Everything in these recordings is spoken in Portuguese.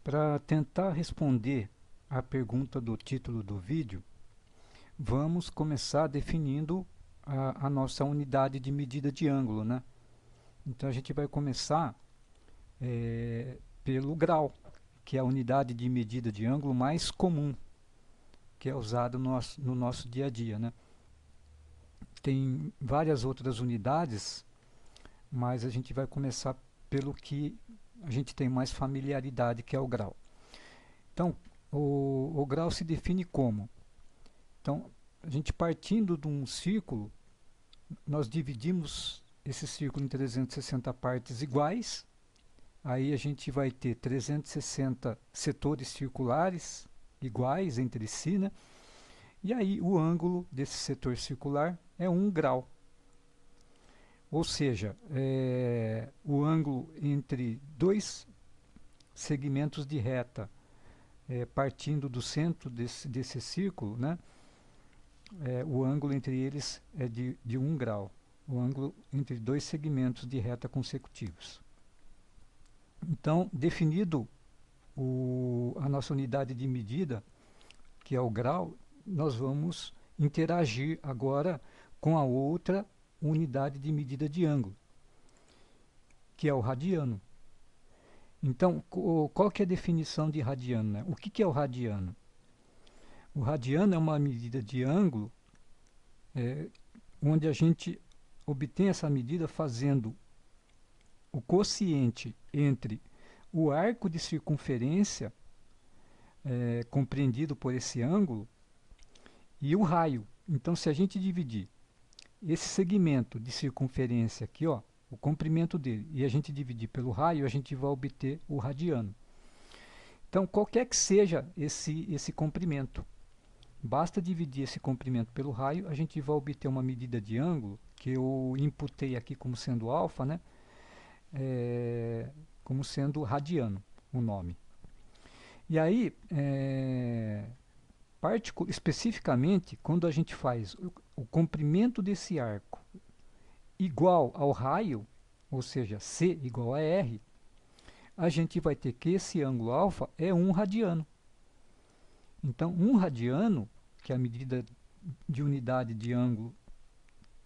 Para tentar responder à pergunta do título do vídeo, vamos começar definindo a nossa unidade de medida de ângulo, né? Então a gente vai começar pelo grau, que é a unidade de medida de ângulo mais comum, que é usada no nosso dia a dia, né? Tem várias outras unidades, mas a gente vai começar pelo que a gente tem mais familiaridade, que é o grau. Então, o grau se define como? Então, a gente partindo de um círculo, nós dividimos esse círculo em 360 partes iguais. Aí a gente vai ter 360 setores circulares iguais entre si, né? E aí o ângulo desse setor circular é 1 grau. Ou seja, o ângulo entre dois segmentos de reta, partindo do centro desse círculo, né? O ângulo entre eles é de 1 grau. O ângulo entre dois segmentos de reta consecutivos. Então, definido a nossa unidade de medida, que é o grau, nós vamos interagir agora com a outra unidade de medida de ângulo, que é o radiano. Então, qual que é a definição de radiano, né? O que é o radiano? O radiano é uma medida de ângulo onde a gente obtém essa medida fazendo o quociente entre o arco de circunferência compreendido por esse ângulo e o raio. Então, se a gente dividir esse segmento de circunferência aqui, ó, o comprimento dele, e a gente dividir pelo raio, a gente vai obter o radiano. Então, qualquer que seja esse comprimento, basta dividir esse comprimento pelo raio, a gente vai obter uma medida de ângulo, que eu imputei aqui como sendo alfa, né? Como sendo radiano, o nome. E aí, especificamente, quando a gente faz o comprimento desse arco igual ao raio, ou seja, C igual a R, a gente vai ter que esse ângulo alfa é 1 radiano. Então, 1 radiano, que é a medida de unidade de ângulo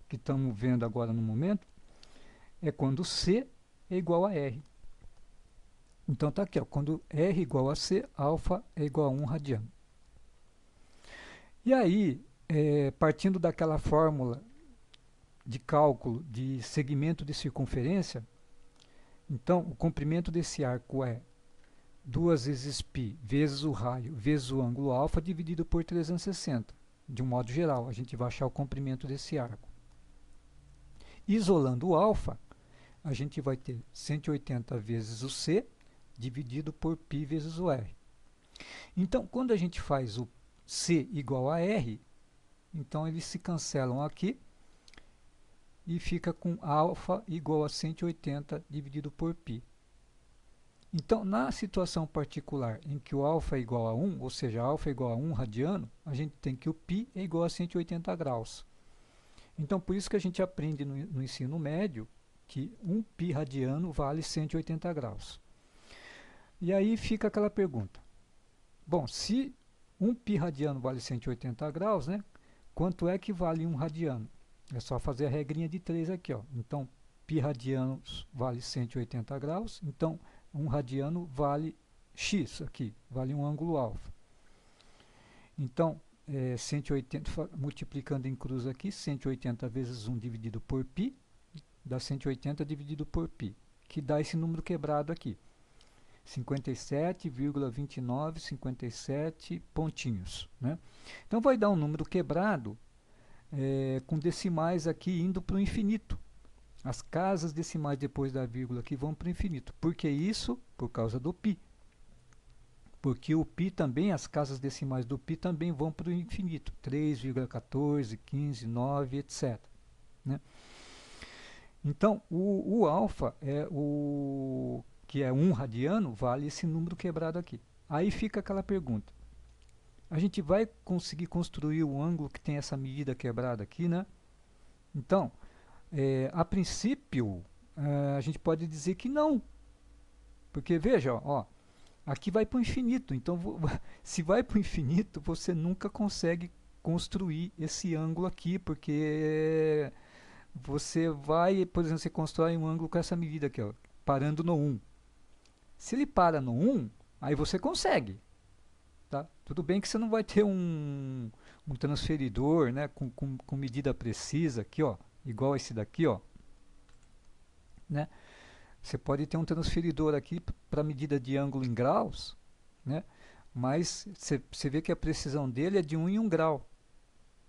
que estamos vendo agora no momento, é quando C é igual a R. Então está aqui, ó, quando R igual a C, alfa é igual a 1 radiano. E aí, partindo daquela fórmula de cálculo de segmento de circunferência, então o comprimento desse arco é 2 vezes π vezes o raio vezes o ângulo alfa dividido por 360. De um modo geral, a gente vai achar o comprimento desse arco. Isolando o alfa, a gente vai ter 180 vezes o C dividido por π vezes o R. Então, quando a gente faz o C igual a R, então eles se cancelam aqui e fica com alfa igual a 180 dividido por π. Então, na situação particular em que o alfa é igual a 1, ou seja, alfa é igual a 1 radiano, a gente tem que o π é igual a 180 graus. Então, por isso que a gente aprende no ensino médio que 1π radiano vale 180 graus. E aí fica aquela pergunta. Bom, se 1π radiano vale 180 graus, né, quanto é que vale 1 radiano? É só fazer a regrinha de 3 aqui, ó. Então, π radianos vale 180 graus, então 1 radiano vale x aqui, vale um ângulo alfa. Então, 180, multiplicando em cruz aqui, 180 vezes 1 dividido por π, dá 180 dividido por π, que dá esse número quebrado aqui. 57,2957 pontinhos, né? Então, vai dar um número quebrado com decimais aqui indo para o infinito. As casas decimais depois da vírgula aqui vão para o infinito. Por que isso? Por causa do π. Porque o π também, as casas decimais do π também vão para o infinito. 3,14, 15, 9, etc. Né? Então, o alfa, que é 1 radiano, vale esse número quebrado aqui. Aí fica aquela pergunta. A gente vai conseguir construir o ângulo que tem essa medida quebrada aqui, né? Então, a princípio, a gente pode dizer que não. Porque, veja, ó, Aqui vai para o infinito. Então, se vai para o infinito, você nunca consegue construir esse ângulo aqui, porque você vai, por exemplo, você constrói um ângulo com essa medida aqui, ó, parando no 1. Se ele para no 1, aí você consegue. Tá? Tudo bem que você não vai ter um transferidor, né, com medida precisa aqui, ó, igual esse daqui, ó, né? Você pode ter um transferidor aqui para medida de ângulo em graus, né? Mas você vê que a precisão dele é de 1 em 1 grau,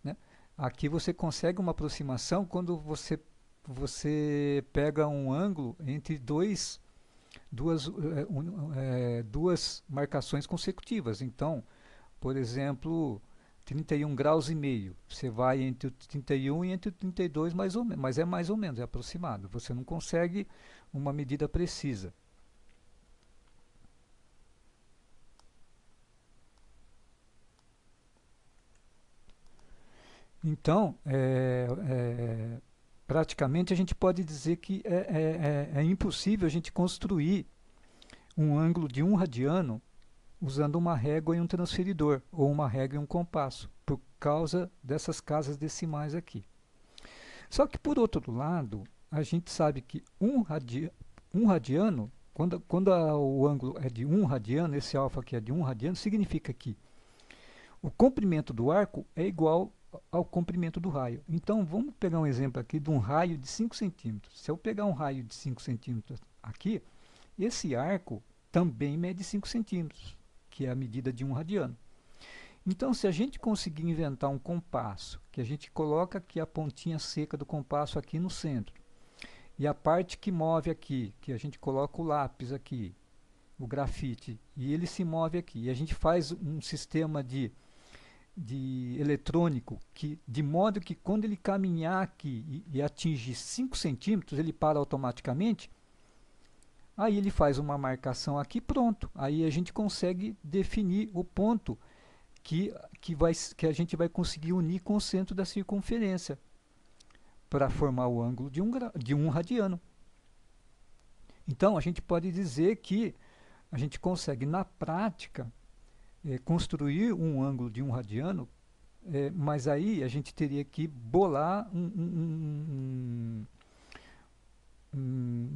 né? Aqui você consegue uma aproximação quando você pega um ângulo entre duas marcações consecutivas. Então, por exemplo, 31 graus e meio. Você vai entre o 31 e entre o 32 mais ou menos, mas é mais ou menos, é aproximado. Você não consegue uma medida precisa. Então, praticamente a gente pode dizer que é impossível a gente construir um ângulo de 1 radiano usando uma régua e um transferidor, ou uma régua e um compasso, por causa dessas casas decimais aqui. Só que, por outro lado, a gente sabe que um radiano, o ângulo é de 1 radiano, esse alfa aqui é de 1 radiano, significa que o comprimento do arco é igual ao comprimento do raio. Então, vamos pegar um exemplo aqui de um raio de 5 centímetros. Se eu pegar um raio de 5 centímetros aqui, esse arco também mede 5 centímetros, que é a medida de 1 radiano. Então, se a gente conseguir inventar um compasso, que a gente coloca aqui a pontinha seca do compasso aqui no centro, e a parte que move aqui, que a gente coloca o lápis aqui, o grafite, e ele se move aqui, e a gente faz um sistema de eletrônico, de modo que quando ele caminhar aqui e atingir 5 centímetros, ele para automaticamente. Aí ele faz uma marcação aqui, pronto. Aí a gente consegue definir o ponto que a gente vai conseguir unir com o centro da circunferência para formar o ângulo de 1 radiano. Então a gente pode dizer que a gente consegue, na prática, construir um ângulo de 1 radiano, mas aí a gente teria que bolar um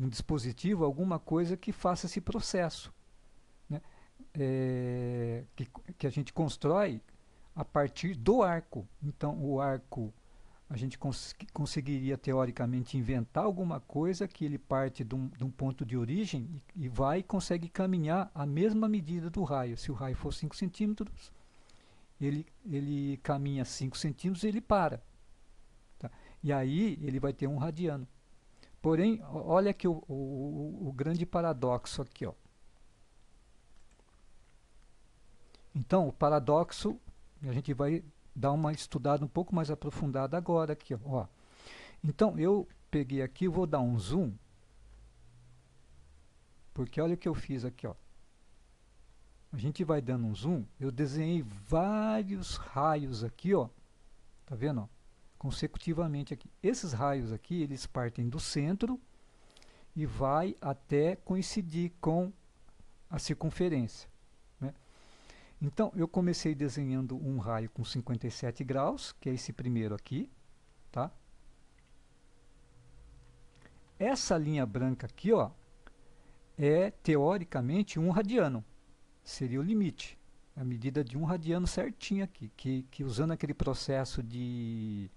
dispositivo, alguma coisa que faça esse processo, né? Que a gente constrói a partir do arco. Então, o arco, a gente conseguiria teoricamente inventar alguma coisa que ele parte de um ponto de origem e vai e consegue caminhar a mesma medida do raio. Se o raio for 5 centímetros, ele caminha 5 centímetros e ele para. Tá? E aí ele vai ter 1 radiano. Porém, olha aqui o grande paradoxo aqui, ó. Então, o paradoxo, a gente vai dar uma estudada um pouco mais aprofundada agora aqui, ó. Então, eu peguei aqui, vou dar um zoom, porque olha o que eu fiz aqui, ó. A gente vai dando um zoom, eu desenhei vários raios aqui, ó. Tá vendo, ó? Consecutivamente aqui. Esses raios aqui, eles partem do centro e vai até coincidir com a circunferência, né? Então, eu comecei desenhando um raio com 57 graus, que é esse primeiro aqui, tá? Essa linha branca aqui, ó, é teoricamente 1 radiano, seria o limite, a medida de 1 radiano certinho aqui, que usando aquele processo de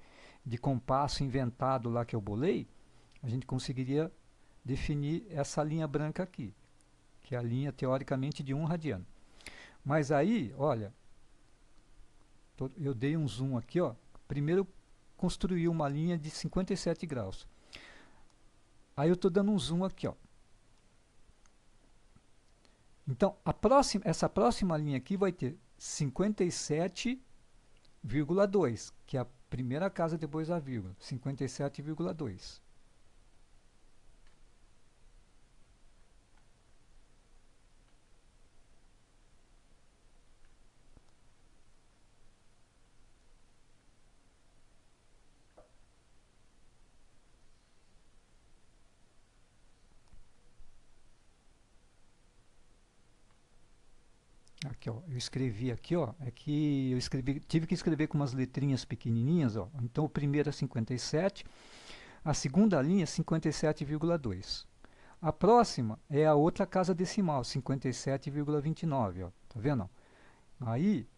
compasso inventado lá que eu bolei, a gente conseguiria definir essa linha branca aqui, que é a linha teoricamente de 1 radiano. Mas aí, olha, eu dei um zoom aqui, ó. Primeiro construí uma linha de 57 graus. Aí eu estou dando um zoom aqui, ó. Então, essa próxima linha aqui vai ter 57,2, que é a primeira casa depois da vírgula, 57,2. Aqui, ó, eu escrevi aqui, ó, é que eu escrevi, tive que escrever com umas letrinhas pequenininhas, ó. Então o primeiro é 57, a segunda linha é 57,2. A próxima é a outra casa decimal, 57,29, ó. Tá vendo? Aí,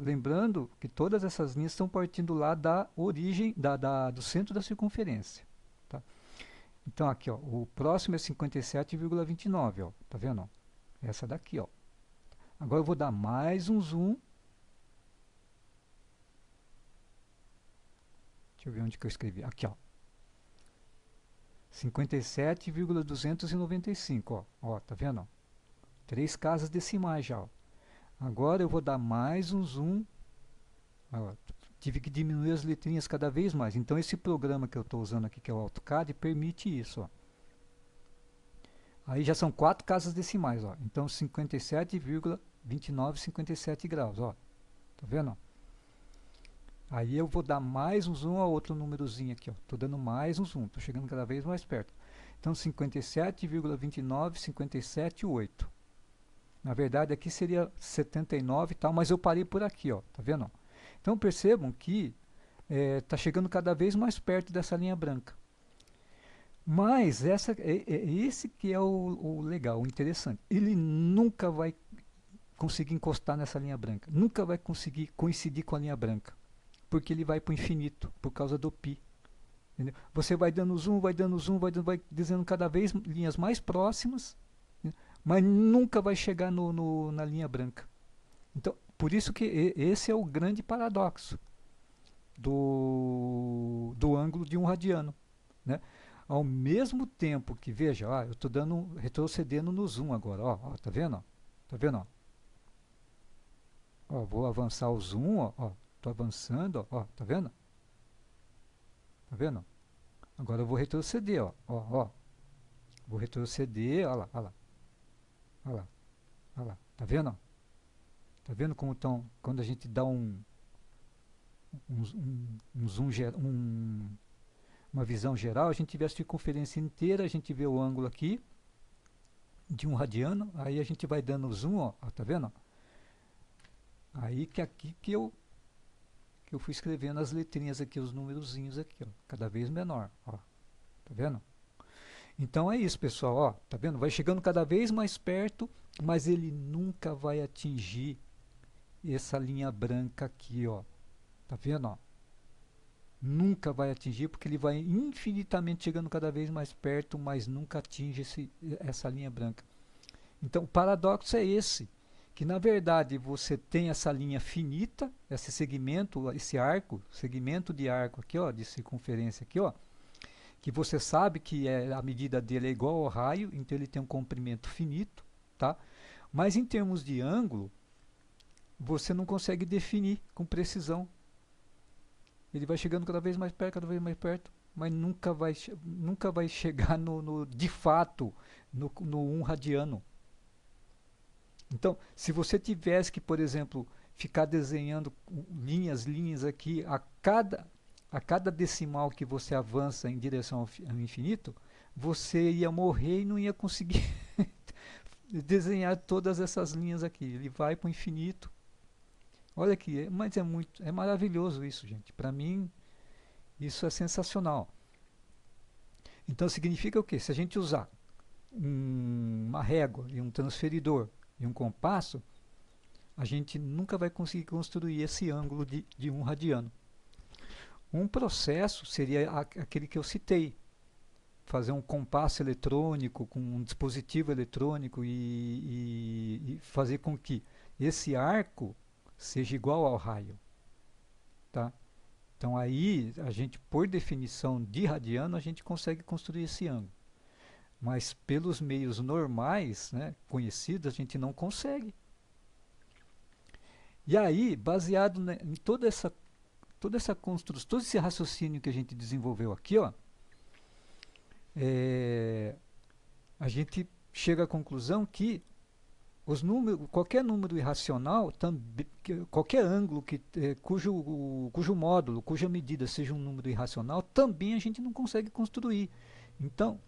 lembrando que todas essas linhas estão partindo lá da origem, do centro da circunferência. Tá? Então, aqui, ó, o próximo é 57,29, ó. Tá vendo? Essa daqui, ó. Agora eu vou dar mais um zoom. Deixa eu ver onde que eu escrevi. Aqui, ó. 57,295, ó. Ó, tá vendo? Três casas decimais já, ó. Agora eu vou dar mais um zoom. Ó, tive que diminuir as letrinhas cada vez mais. Então esse programa que eu estou usando aqui, que é o AutoCAD, permite isso, ó. Aí já são quatro casas decimais, ó. Então 57,2957 graus, ó. Tá vendo? Aí eu vou dar mais um zoom a outro númerozinho aqui, ó. Tô dando mais um zoom, tô chegando cada vez mais perto. Então 57,2957,8. Na verdade aqui seria 79 e tal, mas eu parei por aqui, ó. Tá vendo? Então percebam que tá chegando cada vez mais perto dessa linha branca. Mas esse que é o legal, o interessante. Ele nunca vai conseguir encostar nessa linha branca. Nunca vai conseguir coincidir com a linha branca. Porque ele vai para o infinito, por causa do π. Entendeu? Você vai dando zoom, vai dizendo cada vez linhas mais próximas, né? Mas nunca vai chegar na linha branca. Então, por isso que esse é o grande paradoxo do ângulo de um radiano, né? Ao mesmo tempo que, veja, ó, eu estou retrocedendo no zoom agora, ó, tá vendo? Tá vendo? Ó, vou avançar o zoom, ó, tô avançando, ó, tá vendo? Tá vendo? Agora eu vou retroceder, ó. Vou retroceder, ó lá, ó lá. Ó lá, ó lá. Tá vendo? Tá vendo como quando a gente dá um zoom, uma visão geral, a gente vê a circunferência inteira, a gente vê o ângulo aqui de um radiano, aí a gente vai dando zoom, ó, tá vendo? Aí que aqui que eu fui escrevendo as letrinhas aqui, os númerozinhos aqui, ó, cada vez menor, ó. Tá vendo? Então é isso, pessoal, ó, tá vendo? Vai chegando cada vez mais perto, mas ele nunca vai atingir essa linha branca aqui, ó. Tá vendo, ó? Nunca vai atingir, porque ele vai infinitamente chegando cada vez mais perto, mas nunca atinge essa linha branca. Então o paradoxo é esse, que na verdade você tem essa linha finita, esse segmento, esse arco, segmento de arco aqui, ó, de circunferência aqui, ó, que você sabe que a medida dele é igual ao raio, então ele tem um comprimento finito, tá? Mas em termos de ângulo, você não consegue definir com precisão. Ele vai chegando cada vez mais perto, mas nunca vai chegar de fato no 1 radiano. Então, se você tivesse que, por exemplo, ficar desenhando linhas aqui a cada decimal que você avança em direção ao infinito, você ia morrer e não ia conseguir desenhar todas essas linhas aqui. Ele vai para o infinito. Olha aqui, mas é maravilhoso isso, gente. Para mim, isso é sensacional. Então significa o quê? Se a gente usar uma régua e um transferidor e um compasso, a gente nunca vai conseguir construir esse ângulo de 1 radiano. Um processo seria aquele que eu citei, fazer um compasso eletrônico com um dispositivo eletrônico e fazer com que esse arco seja igual ao raio, tá? Então aí a gente, por definição de radiano, a gente consegue construir esse ângulo, mas pelos meios normais, né, conhecidos, a gente não consegue. E aí, baseado em toda essa construção, todo esse raciocínio que a gente desenvolveu aqui, ó, a gente chega à conclusão que qualquer número irracional, qualquer ângulo cujo módulo, cuja medida seja um número irracional, também a gente não consegue construir. Então,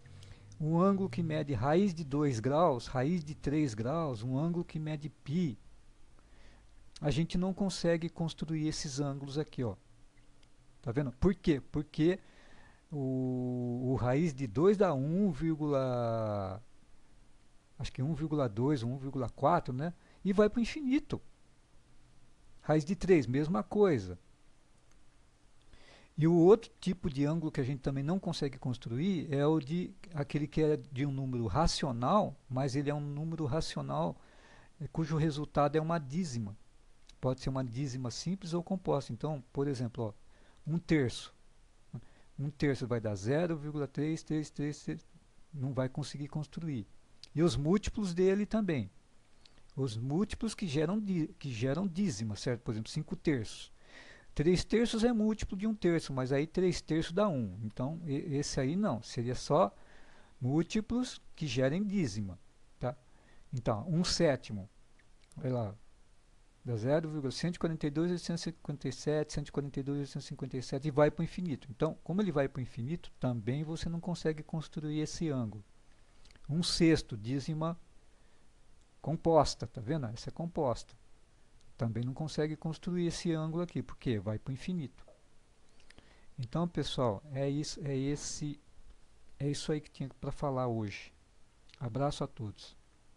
um ângulo que mede raiz de 2 graus, raiz de 3 graus, um ângulo que mede π. A gente não consegue construir esses ângulos aqui, ó. Tá vendo? Por quê? Porque o raiz de 2 dá 1, acho que 1,2 ou 1,4, né? E vai para o infinito. Raiz de 3, mesma coisa. E o outro tipo de ângulo que a gente também não consegue construir é o de aquele que é de um número racional, mas ele é um número racional cujo resultado é uma dízima. Pode ser uma dízima simples ou composta. Então, por exemplo, ó, 1/3. 1/3 vai dar 0,333, não vai conseguir construir. E os múltiplos dele também. Os múltiplos que geram dízima, certo? Por exemplo, 5/3. 3/3 é múltiplo de 1/3, mas aí 3/3 dá 1. Então, esse aí não. Seria só múltiplos que gerem dízima. Tá? Então, 1/7. Vai lá. Dá 0,142, 857, 142, 857 e vai para o infinito. Então, como ele vai para o infinito, também você não consegue construir esse ângulo. 1/6, dízima composta, tá vendo? Essa é composta. Também não consegue construir esse ângulo aqui, porque vai para o infinito. Então, pessoal, é isso aí que tinha para falar hoje. Abraço a todos.